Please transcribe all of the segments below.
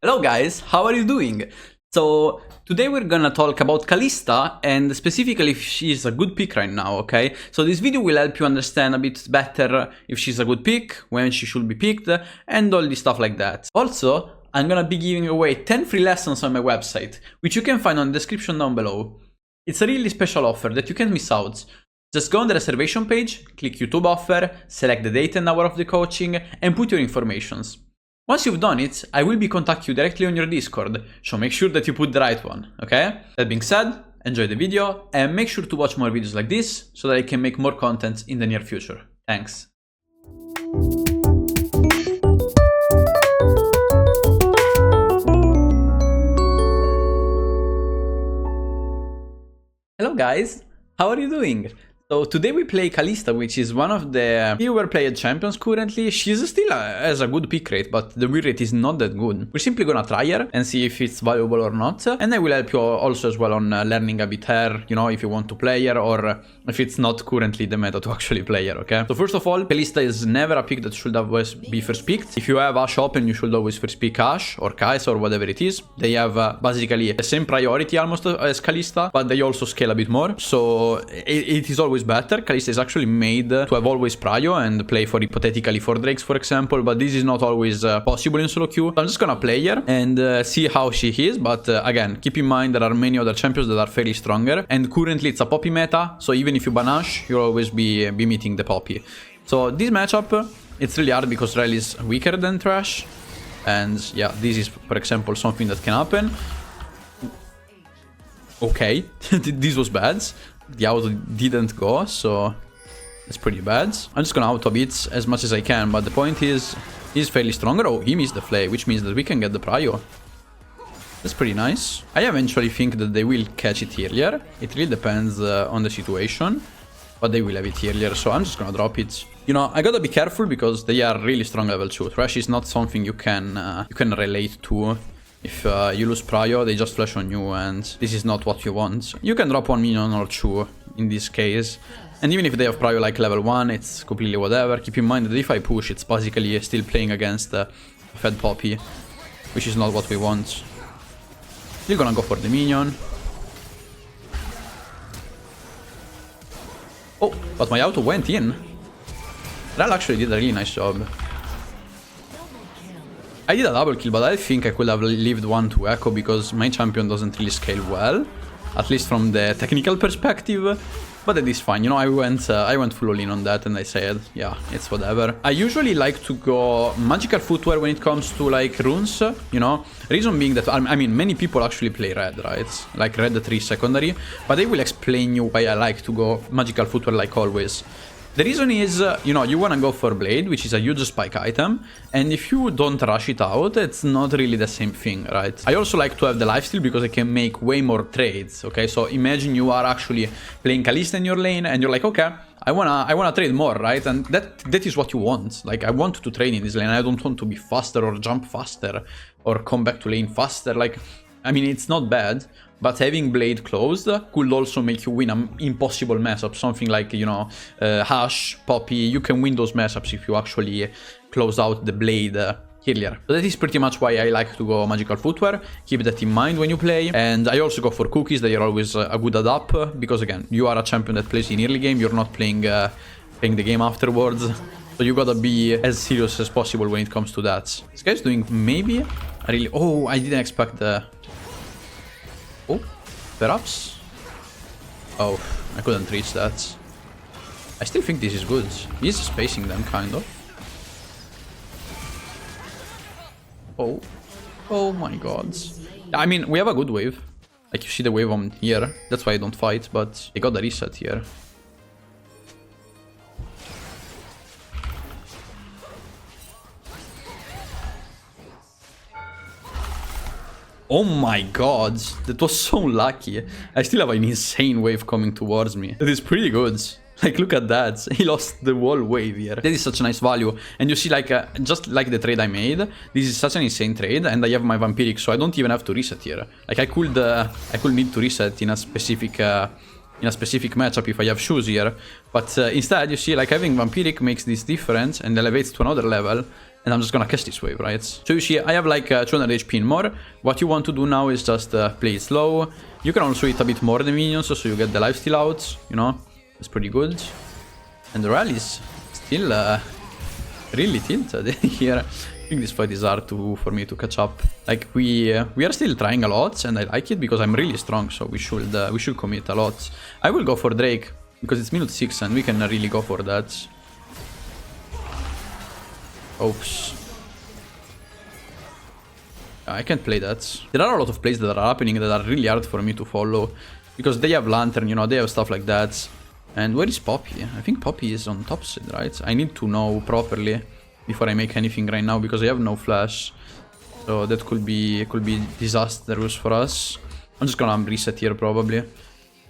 Hello guys, how are you doing? So today we're gonna talk about Kalista and specifically if she's a good pick right now, okay? So this video will help you understand a bit better if she's a good pick, when she should be picked, and all this stuff like that. Also, I'm gonna be giving away 10 free lessons on my website, which you can find on the description down below. It's a really special offer that you can't miss out. Just go on the reservation page, click YouTube offer, select the date and hour of the coaching, and put your informations. Once you've done it, I will be contacting you directly on your Discord, so make sure that you put the right one, okay? That being said, enjoy the video and make sure to watch more videos like this so that I can make more content in the near future. Thanks. Hello guys, how are you doing? So today we play Kalista, which is one of the fewer played champions currently. She's still has a good pick rate, but the win rate is not that good. We're simply gonna try her and see if it's valuable or not. And I will help you also as well on learning a bit her, you know, if you want to play her or if it's not currently the meta to actually play her, okay? So first of all, Kalista is never a pick that should always be first picked. If you have Ashe open, you should always first pick Ashe or Kai'Sa or whatever it is. They have basically the same priority almost as Kalista, but they also scale a bit more. So it is always better. Kalista is actually made to have always prio and play for hypothetically 4 drakes, for example, but this is not always possible in solo queue. So I'm just gonna play her and see how she is, but again, keep in mind there are many other champions that are fairly stronger, and currently it's a Poppy meta, so even if you ban Ashe, you'll always be meeting the Poppy. So this matchup, it's really hard because Rel is weaker than Thresh, and yeah, this is, for example, something that can happen. Okay, this was bad. The auto didn't go, so it's pretty bad. I'm just gonna auto beat as much as I can, but the point is, he's fairly stronger. Oh, he missed the flay, which means that we can get the prio. That's pretty nice. I eventually think that they will catch it earlier. It really depends on the situation, but they will have it earlier, so I'm just gonna drop it. You know, I gotta be careful because they are really strong level 2. Thresh is not something you can relate to. If you lose prio, they just flash on you, and this is not what you want. You can drop 1 minion or 2 in this case. And even if they have prio like level 1, it's completely whatever. Keep in mind that if I push, it's basically still playing against a fed Poppy, which is not what we want. Still gonna go for the minion. Oh, but my auto went in. Rel actually did a really nice job. I did a double kill, but I think I could have lived 1 to Echo because my champion doesn't really scale well, at least from the technical perspective. But that is fine, you know, I went full in on that and I said, yeah, it's whatever. I usually like to go magical footwear when it comes to like runes, you know. Reason being that, I mean, many people actually play red, right? Like red 3 secondary, but they will explain you why I like to go magical footwear like always. The reason is, you know, you want to go for Blade, which is a huge spike item, and if you don't rush it out, it's not really the same thing, right? I also like to have the lifesteal because I can make way more trades, okay? So imagine you are actually playing Kalista in your lane, and you're like, okay, I wanna trade more, right? And that is what you want. Like, I want to trade in this lane. I don't want to be faster or jump faster or come back to lane faster. Like, I mean, it's not bad, but having Blade closed could also make you win an impossible matchup. Something like, you know, Ashe, Poppy, you can win those matchups if you actually close out the Blade earlier. So that is pretty much why I like to go magical footwear. Keep that in mind when you play. And I also go for cookies. They are always a good adapt because, again, you are a champion that plays in early game. You're not playing the game afterwards. So you gotta be as serious as possible when it comes to that. This guy's doing maybe... Oh, I didn't expect the... Oh, perhaps? Oh, I couldn't reach that. I still think this is good. He's spacing them, kind of. Oh. Oh my god. I mean, we have a good wave. Like, you see the wave on here. That's why I don't fight, but they got the reset here. Oh my god, that was so lucky. I still have an insane wave coming towards me. That is pretty good. Like, look at that. He lost the whole wave here. That is such a nice value. And you see, like, just like the trade I made, this is such an insane trade, and I have my Vampiric, so I don't even have to reset here. Like, I could need to reset in a specific matchup if I have shoes here. But instead, you see, like, having Vampiric makes this difference and elevates to another level. And I'm just gonna catch this wave, right? So you see, I have like 200 HP in more. What you want to do now is just play it slow. You can also hit a bit more than minions, so you get the lifesteal out, you know? It's pretty good. And the rally is still really tilted here. I think this fight is hard for me to catch up. Like, we are still trying a lot, and I like it because I'm really strong, so we should commit a lot. I will go for Drake, because it's minute 6, and we can really go for that. Oops. I can't play that. There are a lot of plays that are happening that are really hard for me to follow. Because they have Lantern, you know, they have stuff like that. And where is Poppy? I think Poppy is on top side, right? I need to know properly before I make anything right now, because I have no flash. So that could be disastrous for us. I'm just gonna reset here probably.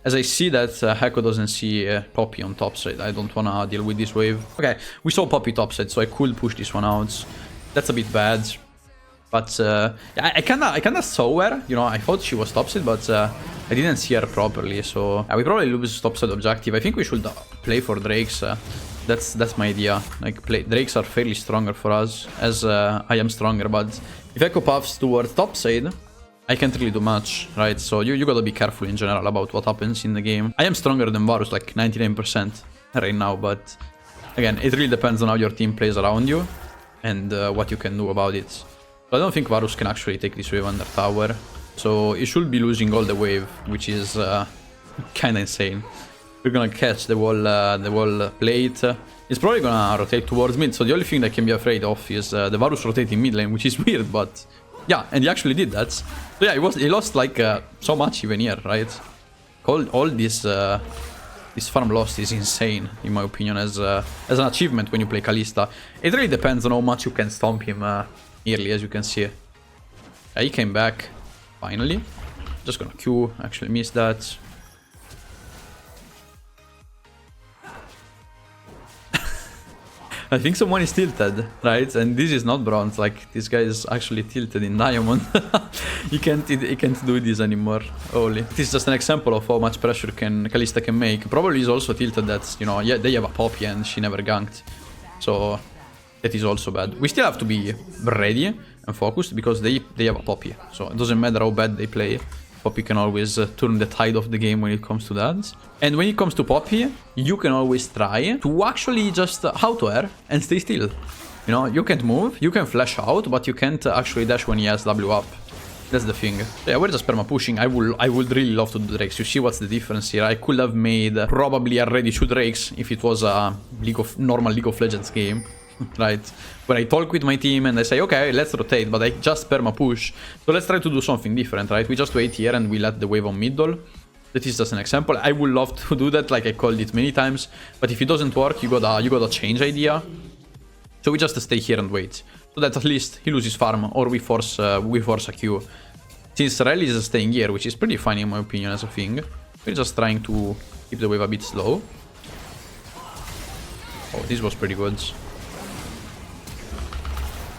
As I see that Heko doesn't see Poppy on top side, I don't wanna deal with this wave. Okay, we saw Poppy top side, so I could push this one out. That's a bit bad. But yeah, I kinda saw her, you know, I thought she was top side, but I didn't see her properly, so we probably lose top side objective. I think we should play for Drakes. That's my idea. Like, Drakes are fairly stronger for us, as I am stronger, but if Echo puffs towards top side, I can't really do much, right? So you gotta be careful in general about what happens in the game. I am stronger than Varus, like 99% right now, but again, it really depends on how your team plays around you and what you can do about it. So I don't think Varus can actually take this wave under tower, so he should be losing all the wave, which is kinda insane. We're gonna catch the wall plate. It's probably gonna rotate towards mid, so the only thing that I can be afraid of is the Varus rotating mid lane, which is weird, but yeah, and he actually did that. So yeah, he lost like so much even here, right? All this farm loss is insane, in my opinion, as an achievement when you play Kalista. It really depends on how much you can stomp him early, as you can see. Yeah, he came back, finally. Just gonna Q, actually missed that. I think someone is tilted, right? And this is not bronze, like, this guy is actually tilted in diamond. he can't do this anymore, holy. This is just an example of how much pressure Kalista can make. Probably is also tilted that, you know, yeah, they have a Poppy and she never ganked. So that is also bad. We still have to be ready and focused because they have a Poppy. So it doesn't matter how bad they play. Poppy can always turn the tide of the game when it comes to that. And when it comes to Poppy, you can always try to actually just auto her and stay still. You know, you can't move, you can flash out, but you can't actually dash when he has W up. That's the thing. Yeah, we're just perma pushing. I would really love to do Drakes. You see what's the difference here? I could have made probably already 2 Drakes if it was a normal League of Legends game. Right, where I talk with my team and I say, okay, let's rotate, but I just perma push, so let's try to do something different, right? We just wait here and we let the wave on middle. That is just an example. I would love to do that, like I called it many times, but if it doesn't work, you gotta change idea. So we just stay here and wait, so that at least he loses farm, or we force a Q. Since Rally is staying here, which is pretty fine in my opinion as a thing, we're just trying to keep the wave a bit slow. Oh, this was pretty good.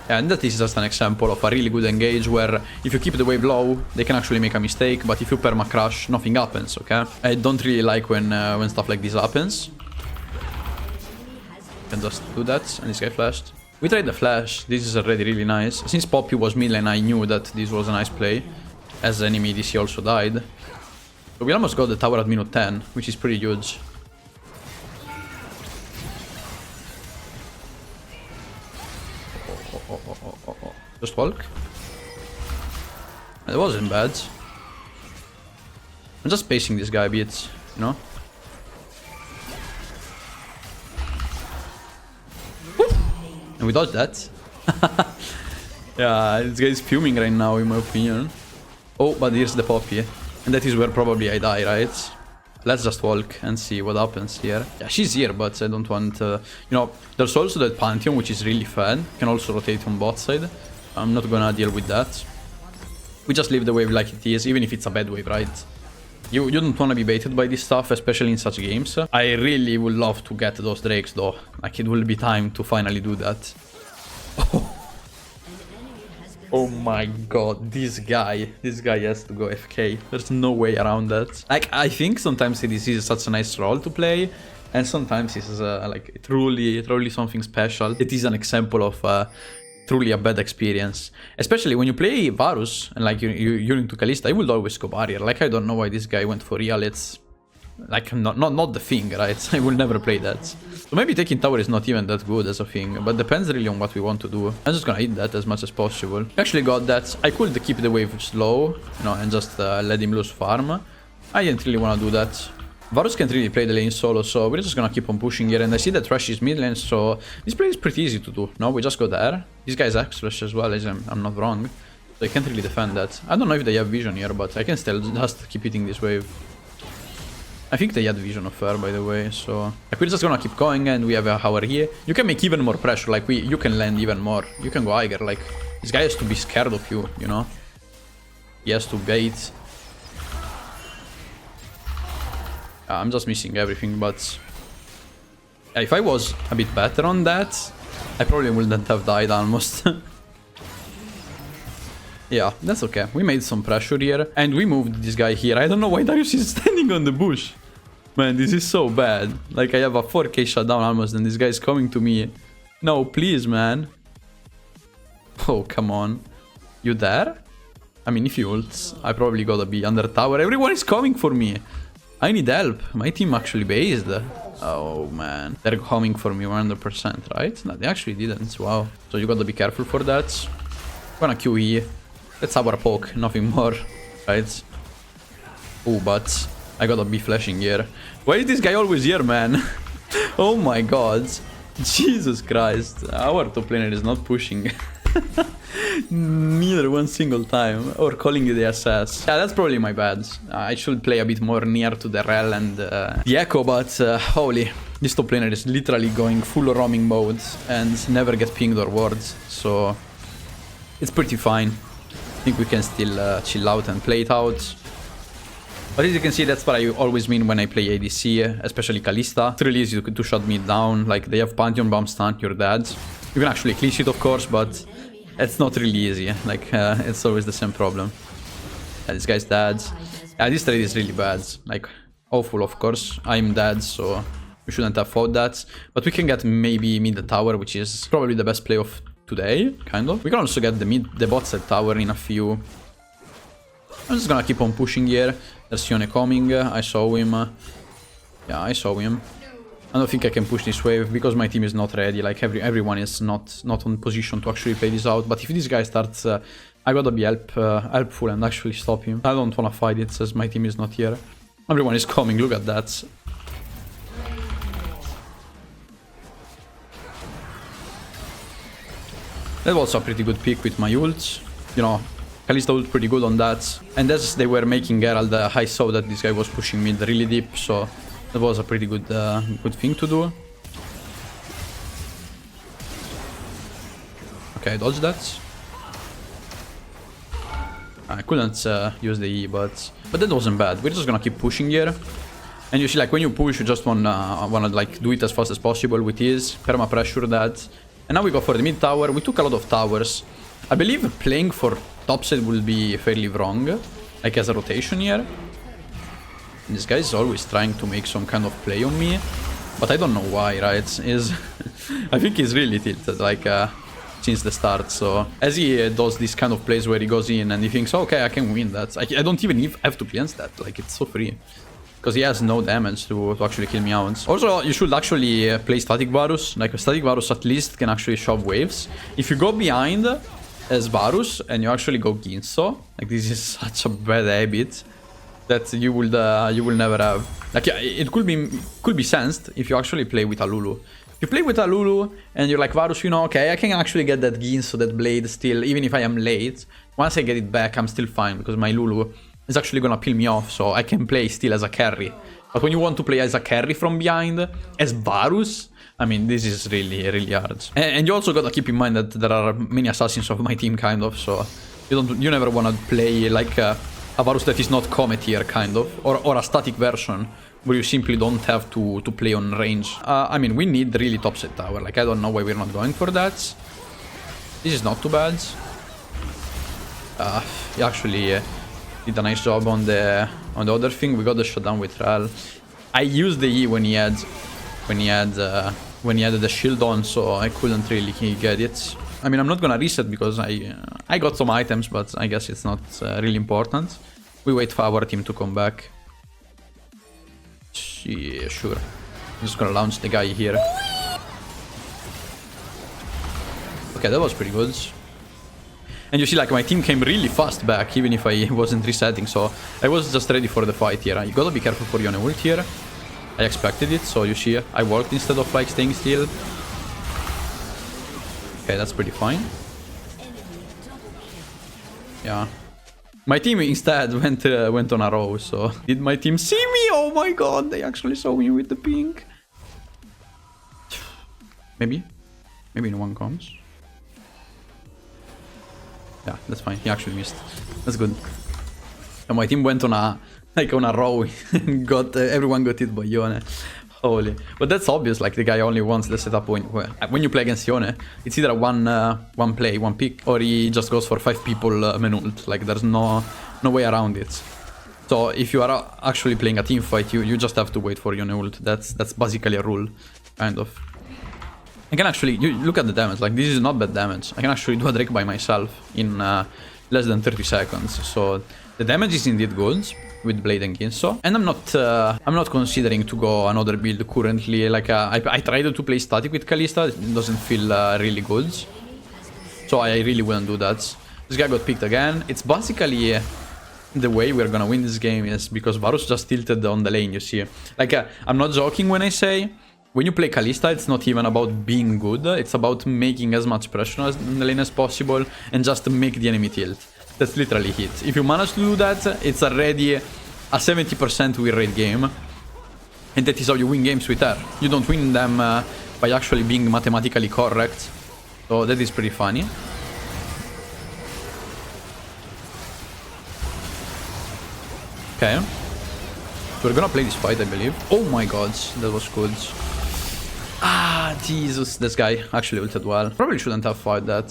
And that is just an example of a really good engage where if you keep the wave low, they can actually make a mistake, but if you perma crash, nothing happens, okay? I don't really like when stuff like this happens. You can just do that, and this guy flashed. We tried the flash, this is already really nice. Since Poppy was mid lane, I knew that this was a nice play, as enemy DC also died. So we almost got the tower at minute 10, which is pretty huge. Just walk. It wasn't bad. I'm just pacing this guy a bit, you know? Woo! And we dodged that. Yeah, this guy is fuming right now, in my opinion. Oh, but here's the Poppy. And that is where probably I die, right? Let's just walk and see what happens here. Yeah, she's here, but I don't want... you know, there's also that Pantheon, which is really fun. Can also rotate on bot side. I'm not gonna deal with that. We just leave the wave like it is, even if it's a bad wave, right? You don't wanna be baited by this stuff, especially in such games. I really would love to get those Drakes, though. Like, it will be time to finally do that. Oh my god, this guy has to go FK. There's no way around that. Like, I think sometimes this is such a nice role to play, and sometimes this is like truly something special. It is an example of truly a bad experience. Especially when you play Varus and like you're into Kalista, I would always go barrier. Like I don't know why this guy went for real. It's like not the thing, right? I will never play that. So maybe taking tower is not even that good as a thing, but depends really on what we want to do. I'm just gonna hit that as much as possible. Actually got that. I could keep the wave slow, you know, and just let him lose farm. I didn't really want to do that. Varus can't really play the lane solo, so we're just gonna keep on pushing here. And I see that Thresh is mid lane, so this play is pretty easy to do. No, we just go there. This guy's X-Flash as well, as I'm not wrong. So I can't really defend that. I don't know if they have vision here, but I can still just keep hitting this wave. I think they had vision of her, by the way, so... Like, we're just gonna keep going, and we have a Hour here. You can make even more pressure, like, you can land even more. You can go higher, like... This guy has to be scared of you, you know? He has to bait. I'm just missing everything, but... If I was a bit better on that, I probably wouldn't have died almost. Yeah, that's okay. We made some pressure here, and we moved this guy here. I don't know why Darius is standing on the bush. Man, this is so bad. Like, I have a 4k shutdown almost, and this guy is coming to me. No, please, man. Oh, come on. You there? I mean, if he ults, I probably gotta be under tower. Everyone is coming for me. I need help. My team actually based. Oh, man. They're coming for me 100%, right? No, they actually didn't. Wow. So you gotta be careful for that. I'm gonna QE. That's our poke, nothing more, right? Oh, but I gotta be flashing here. Why is this guy always here, man? Oh my god. Jesus Christ. Our top laner is not pushing. Neither one single time. Or calling it the SS. Yeah, that's probably my bad. I should play a bit more near to the Rel and the Echo, but holy. This top laner is literally going full roaming mode and never get pinged or wards. So it's pretty fine. I think we can still chill out and play it out. But as you can see, that's what I always mean when I play ADC, especially Kalista. It's really easy to shut me down. Like, they have Pantheon Bomb stun, you're dead. You can actually clean it, of course, but it's not really easy. Like, it's always the same problem. Yeah, this guy's dead. Yeah, this trade is really bad. Like, awful, of course. I'm dead, so we shouldn't have fought that. But we can get maybe mid the tower, which is probably the best play of today, kind of. We can also get the bot side tower in a few. I'm just gonna keep on pushing here. There's Yone coming. I saw him. Yeah, I saw him. I don't think I can push this wave because my team is not ready. Like, everyone is not on position to actually play this out. But if this guy starts, I gotta be helpful and actually stop him. I don't wanna fight it as my team is not here. Everyone is coming. Look at that. That was a pretty good pick with my ult. You know, Kalista ult pretty good on that. And as they were making Geralt, I saw that this guy was pushing mid really deep, so that was a pretty good thing to do. Okay, I dodged that. I couldn't use the E, but that wasn't bad. We're just gonna keep pushing here. And you see, like, when you push, you just wanna like do it as fast as possible with ease, perma pressure that. And now we go for the mid tower. We took a lot of towers. I believe playing for topside will be fairly wrong, like as a rotation here. And this guy is always trying to make some kind of play on me, but I don't know why, right? I think he's really tilted, like, since the start. So as he does this kind of plays where he goes in and he thinks, okay, I can win that. I don't even have to cleanse that, like, it's so free. Because he has no damage to actually kill me out. Also, you should actually play Static Varus. Like, a Static Varus at least can actually shove waves. If you go behind as Varus and you actually go Ginso, like, this is such a bad habit that you will never have. Like, yeah, it could be sensed if you actually play with a Lulu. If you play with a Lulu and you're like, Varus, you know, okay, I can actually get that Ginso, that blade still, even if I am late. Once I get it back, I'm still fine because my Lulu is actually gonna peel me off, so I can play still as a carry. But when you want to play as a carry from behind, as Varus, I mean, this is really, really hard. And you also gotta keep in mind that there are many assassins of my team, kind of, so you never wanna play like a Varus that is not Comet here, kind of, or a static version, where you simply don't have to play on range. I mean, we need really topside tower, like, I don't know why we're not going for that. This is not too bad. He actually did a nice job on the other thing. We got the shutdown with Rel. I used the E when he had the shield on, so I couldn't really get it. I mean, I'm not gonna reset because I got some items, but I guess it's not really important. We wait for our team to come back. Yeah, sure. I'm just gonna launch the guy here. Okay, that was pretty good. And you see, like, my team came really fast back, even if I wasn't resetting, so I was just ready for the fight here. You gotta be careful for Yone ult here. I expected it, so you see, I walked instead of, like, staying still. Okay, that's pretty fine. Yeah. My team instead went on a row, so... Did my team see me? Oh my god, they actually saw me with the pink. Maybe? Maybe no one comes. Yeah, that's fine. He actually missed. That's good. And my team went on a row and got everyone got hit by Yone. Holy. But that's obvious. Like, the guy only wants the setup when you play against Yone. It's either one play, one pick, or he just goes for 5 people main ult. Like, there's no way around it. So if you are actually playing a team fight, you just have to wait for Yone ult. That's basically a rule, kind of. I can actually, you look at the damage, like, this is not bad damage. I can actually do a Drake by myself in less than 30 seconds. So the damage is indeed good with Blade and Ginso. And I'm not considering to go another build currently. Like, I tried to play static with Kalista. It doesn't feel really good. So I really wouldn't do that. This guy got picked again. It's basically... the way we're gonna win this game is because Varus just tilted on the lane, you see. Like, I'm not joking when I say... when you play Kalista, it's not even about being good, it's about making as much pressure in the lane as possible and just make the enemy tilt. That's literally it. If you manage to do that, it's already a 70% win rate game. And that is how you win games with her. You don't win them by actually being mathematically correct. So that is pretty funny. Okay. We're gonna play this fight, I believe. Oh my god, that was good. Ah, Jesus, this guy actually ulted well. Probably shouldn't have fought that.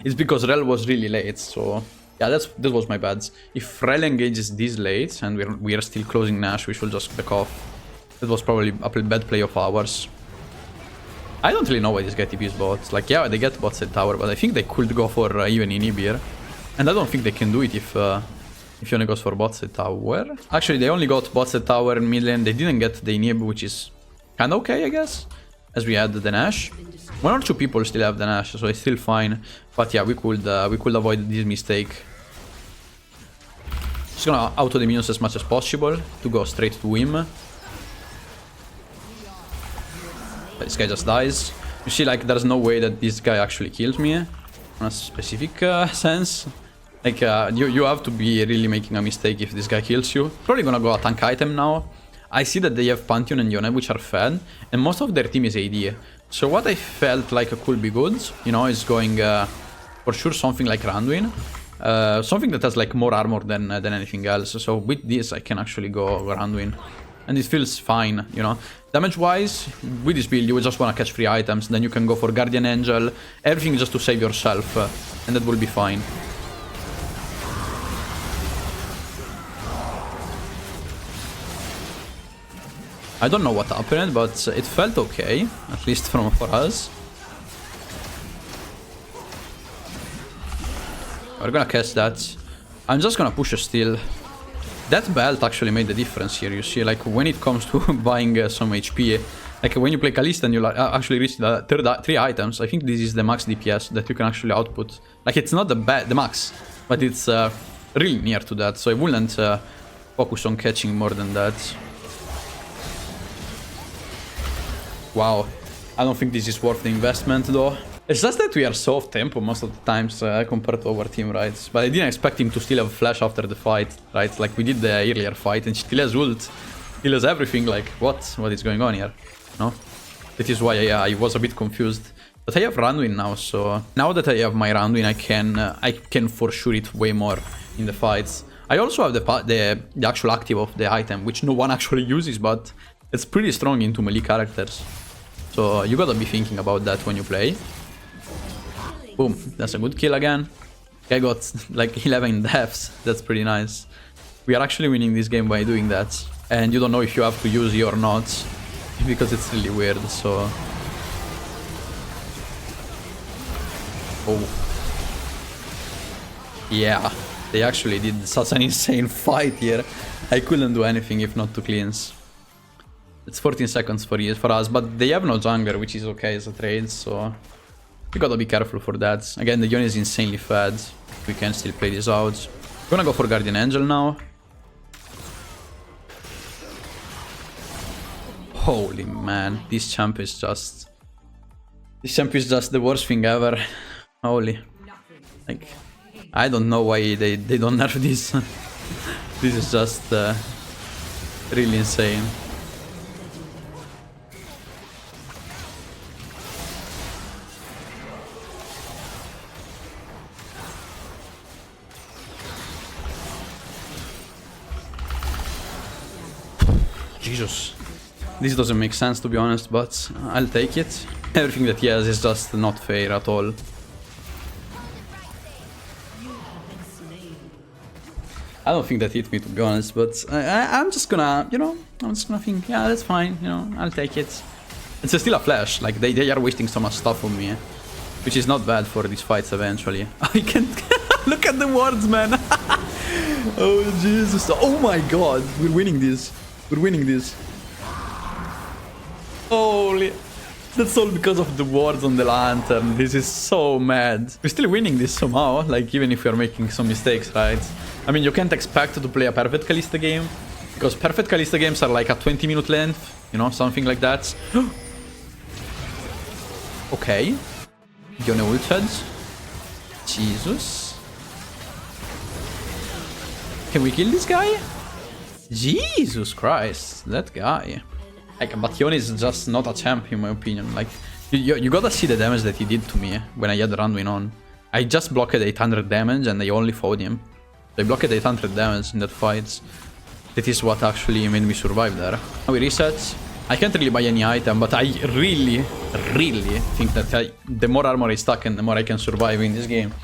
It's because Rel was really late, so... yeah, that was my bad. If Rel engages this late, and we are still closing Nash, we should just back off. That was probably a bad play of ours. I don't really know why this guy TPs bot. Like, yeah, they get bot side tower, but I think they could go for even inhib here. And I don't think they can do it if Yone goes for bot side tower. Actually, they only got bot side tower in mid lane. They didn't get the inhib, which is kinda okay, I guess. As we had the Nash. 1 or 2 people still have the Nash, so it's still fine. But yeah, we could avoid this mistake. Just gonna auto the minions as much as possible to go straight to him. This guy just dies. You see, like, there's no way that this guy actually kills me. In a specific sense. Like, you have to be really making a mistake if this guy kills you. Probably gonna go a tank item now. I see that they have Pantheon and Yone, which are fed, and most of their team is AD. So what I felt like could be good, you know, is going for sure something like Randuin. Something that has like more armor than anything else. So with this I can actually go Randuin. And it feels fine, you know. Damage-wise, with this build you just want to catch free items, then you can go for Guardian Angel, everything just to save yourself, and that will be fine. I don't know what happened, but it felt okay, at least for us. We're gonna catch that. I'm just gonna push a steal. That belt actually made the difference here, you see, like, when it comes to buying some HP. Like, when you play Kalista and you actually reach the 3 items, I think this is the max DPS that you can actually output. Like, it's not the max, but it's really near to that, so I wouldn't focus on catching more than that. Wow, I don't think this is worth the investment though. It's just that we are so off tempo most of the times compared to our team, right? But I didn't expect him to still have flash after the fight, right? Like we did the earlier fight and still has ult, still has everything, like what is going on here? No? That is why I was a bit confused. But I have Randuin now, so now that I have my Randuin I can for sure it way more in the fights. I also have the actual active of the item, which no one actually uses, but it's pretty strong into melee characters. So you gotta be thinking about that when you play. Boom, that's a good kill again. I got like 11 deaths, that's pretty nice. We are actually winning this game by doing that. And you don't know if you have to use it or not, because it's really weird, so... Oh. Yeah, they actually did such an insane fight here. I couldn't do anything if not to cleanse. It's 14 seconds for us, but they have no jungler, which is okay as a trade, so we gotta be careful for that. Again, the Yone is insanely fed. We can still play this out. I'm gonna go for Guardian Angel now. Holy man, this champ is just... This champ is just the worst thing ever. Holy. Like, I don't know why they don't nerf this. This is just really insane. Jesus. This doesn't make sense, to be honest, but I'll take it. Everything that he has is just not fair at all. I don't think that hit me, to be honest, but I'm just gonna, you know, I'm just gonna think, yeah, that's fine, you know, I'll take it. It's still a flash, like, they are wasting so much stuff on me, which is not bad for these fights eventually. I can't... Look at the wards, man! Oh, Jesus. Oh my god, we're winning this. We're winning this. Holy... That's all because of the wards on the lantern. This is so mad. We're still winning this somehow, like, even if we're making some mistakes, right? I mean, you can't expect to play a perfect Kalista game, because perfect Kalista games are like a 20-minute length, you know, something like that. Okay. Yone ulted. Jesus. Can we kill this guy? Jesus Christ, that guy. Like, but Yone is just not a champ in my opinion. Like, you gotta see the damage that he did to me when I had the Randuin on. I just blocked 800 damage and I only fought him. I blocked 800 damage in that fight. That is what actually made me survive there. Now we reset. I can't really buy any item, but I really think that the more armor I stack and the more I can survive in this game.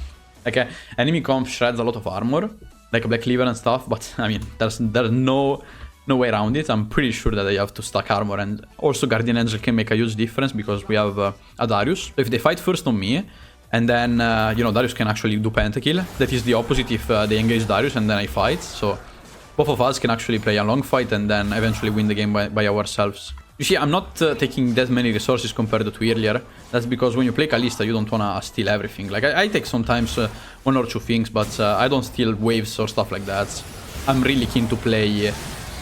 Like, enemy comp shreds a lot of armor, like a Black Cleaver and stuff, but I mean, there's no way around it. I'm pretty sure that I have to stack armor, and also Guardian Angel can make a huge difference because we have a Darius. So if they fight first on me, and then, you know, Darius can actually do pentakill. That is the opposite if they engage Darius and then I fight. So both of us can actually play a long fight and then eventually win the game by ourselves. You see, I'm not taking that many resources compared to earlier. That's because when you play Kalista, you don't wanna steal everything. Like, I take sometimes one or two things, but I don't steal waves or stuff like that. I'm really keen to play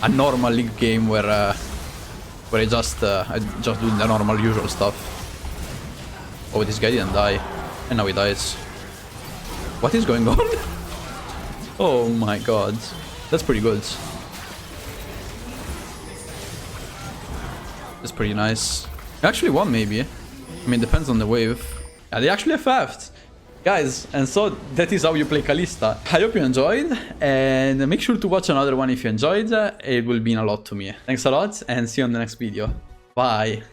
a normal league game where I just do the normal usual stuff. Oh, this guy didn't die. And now he dies. What is going on? Oh my god. That's pretty good. That's pretty nice. We actually won, maybe. I mean, depends on the wave. Yeah, they actually FF'd. Guys, and so that is how you play Kalista. I hope you enjoyed, and make sure to watch another one if you enjoyed. It will mean a lot to me. Thanks a lot, and see you on the next video. Bye.